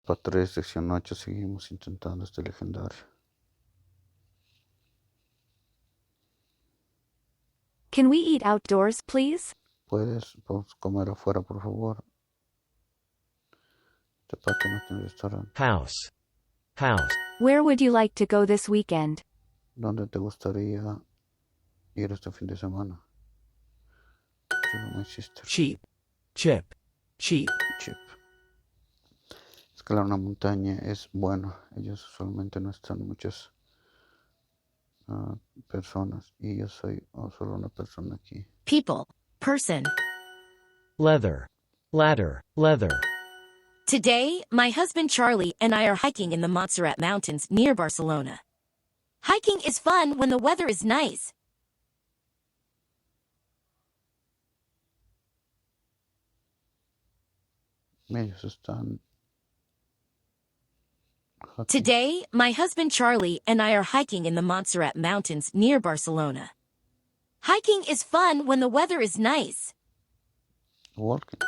Etapa 3, sección 8, seguimos intentando este legendario. Can we eat outdoors, please? ¿Podemos comer afuera, por favor? Esta parte no tiene restaurante. House. House. Where would you like to go this weekend? ¿Dónde te gustaría ir este fin de semana? Yo, my sister. Cheap. Chip. Cheap. Chip. Escalar una montaña es bueno. Ellos usualmente no están muchas personas y yo soy solo una persona aquí. People. Person. Leather. Ladder. Leather. Today, my husband Charlie and I are hiking in the Montserrat Mountains near Barcelona. Hiking is fun when the weather is nice. Ellos están aquí. Today, my husband Charlie and I are hiking in the Montserrat Mountains near Barcelona. Hiking is fun when the weather is nice. Walking.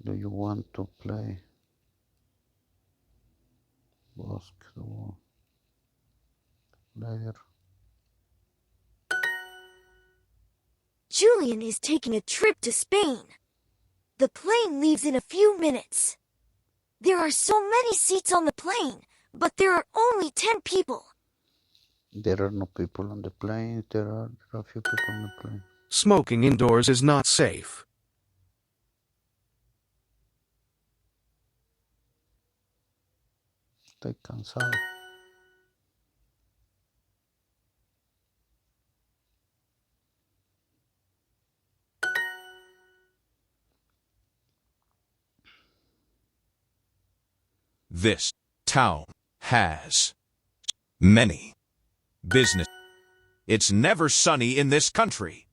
Do you want to play basketball later? Julian is taking a trip to Spain. The plane leaves in a few minutes. There are so many seats on the plane, but there are only 10 people. There are no people on the plane. There are a few people on the plane. Smoking indoors is not safe. Estoy cansado. This town has many business. It's never sunny in this country.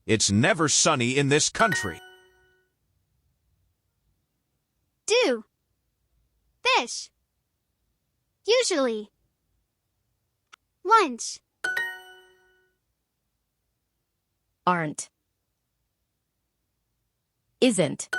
It's never sunny in this country. Do. Fish. Usually. Lunch. Aren't. Isn't.